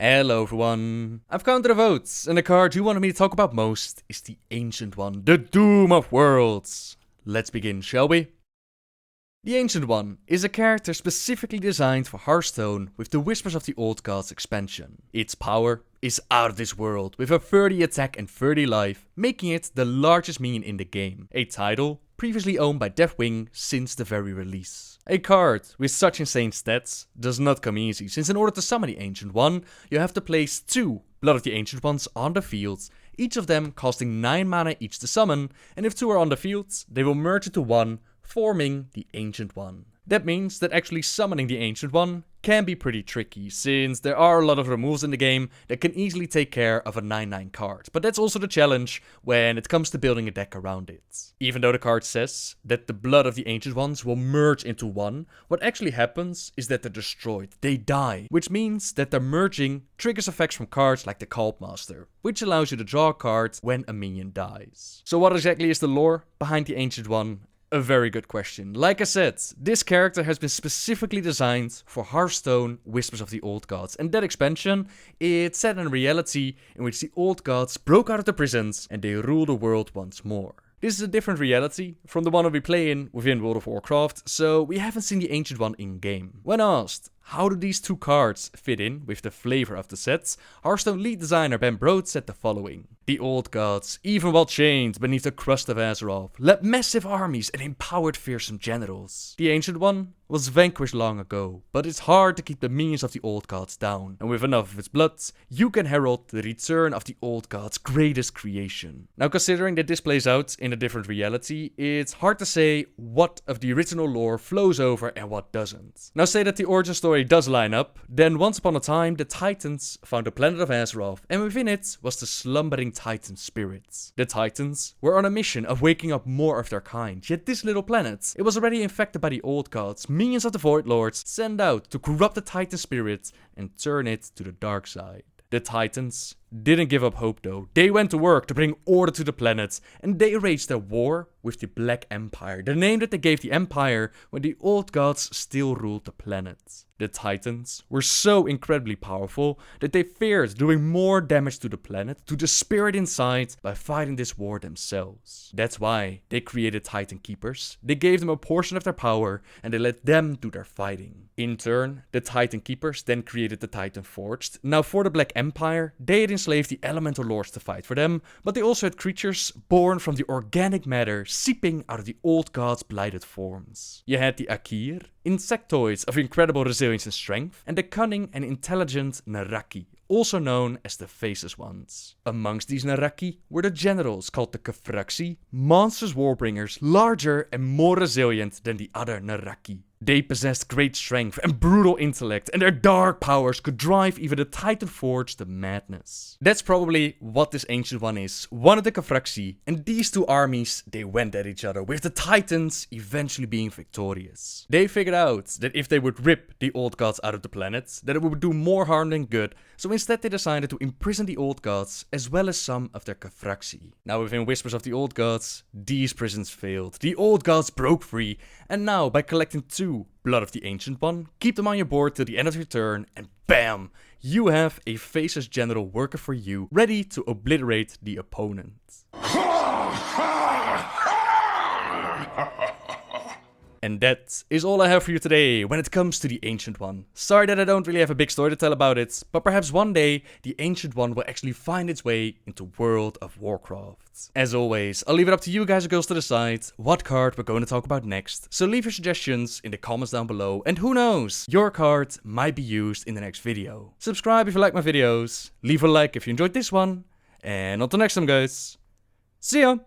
Hello everyone. I've counted the votes, and the card you wanted me to talk about most is the Ancient One, the Doom of Worlds. Let's begin, shall we? The Ancient One is a character specifically designed for Hearthstone with the Whispers of the Old Gods expansion. Its power is out of this world, with a 30 attack and 30 life, making it the largest minion in the game. A title previously owned by Deathwing since the very release. A card with such insane stats does not come easy, since in order to summon the Ancient One, you have to place 2 Blood of the Ancient Ones on the field, each of them costing 9 mana each to summon, and if 2 are on the field, they will merge into 1, forming the Ancient One. That means that actually summoning the Ancient One can be pretty tricky, since there are a lot of removals in the game that can easily take care of a 9/9 card. But that's also the challenge when it comes to building a deck around it. Even though the card says that the blood of the Ancient Ones will merge into 1, what actually happens is that they're destroyed, they die, which means that their merging triggers effects from cards like the Cult Master, which allows you to draw a card when a minion dies. So what exactly is the lore behind the Ancient One? A very good question. Like I said, this character has been specifically designed for Hearthstone Whispers of the Old Gods, and that expansion, it's set in a reality in which the Old Gods broke out of the prisons and they rule the world once more. This is a different reality from the one that we play in within World of Warcraft, so we haven't seen the Ancient One in-game. When asked, how do these 2 cards fit in with the flavor of the sets, Hearthstone lead designer Ben Brode said the following. The Old Gods, even while chained beneath the crust of Azeroth, led massive armies and empowered fearsome generals. The Ancient One was vanquished long ago, but it's hard to keep the minions of the Old Gods down, and with enough of its blood, you can herald the return of the Old Gods' greatest creation. Now, considering that this plays out in a different reality, it's hard to say what of the original lore flows over and what doesn't. Now, say that the origin story does line up, then once upon a time the Titans found the planet of Azeroth, and within it was the slumbering Titan spirits. The Titans were on a mission of waking up more of their kind, yet this little planet, it was already infected by the Old Gods. Minions of the Void Lords sent out to corrupt the Titan spirit and turn it to the dark side. The Titans didn't give up hope though. They went to work to bring order to the planet, and they waged a war with the Black Empire, the name that they gave the Empire when the Old Gods still ruled the planet. The Titans were so incredibly powerful that they feared doing more damage to the planet, to the spirit inside, by fighting this war themselves. That's why they created Titan Keepers. They gave them a portion of their power and they let them do their fighting. In turn, the Titan Keepers then created the Titan Forged. Now for the Black Empire, they had enslaved the Elemental Lords to fight for them, but they also had creatures born from the organic matter seeping out of the Old Gods' blighted forms. You had the Akir, insectoids of incredible resilience and strength, and the cunning and intelligent Naraki, also known as the Faceless Ones. Amongst these Naraki were the generals called the Kefraxi, monstrous warbringers, larger and more resilient than the other Naraki. They possessed great strength and brutal intellect, and their dark powers could drive even the Titan Forge to madness. That's probably what this Ancient One is, one of the Kefraxi, and these 2 armies, they went at each other, with the Titans eventually being victorious. They figured out that if they would rip the Old Gods out of the planet, that it would do more harm than good, so instead they decided to imprison the Old Gods as well as some of their Kefraxi. Now within Whispers of the Old Gods, these prisons failed. The Old Gods broke free, and now by collecting 2 Blood of the Ancient One, keep them on your board till the end of your turn, and BAM! You have a Faceless General working for you, ready to obliterate the opponent. And that is all I have for you today when it comes to the Ancient One. Sorry that I don't really have a big story to tell about it, but perhaps one day the Ancient One will actually find its way into World of Warcraft. As always, I'll leave it up to you guys and girls to decide what card we're going to talk about next, so leave your suggestions in the comments down below, and who knows, your card might be used in the next video. Subscribe if you like my videos, leave a like if you enjoyed this one, and until next time guys, see ya!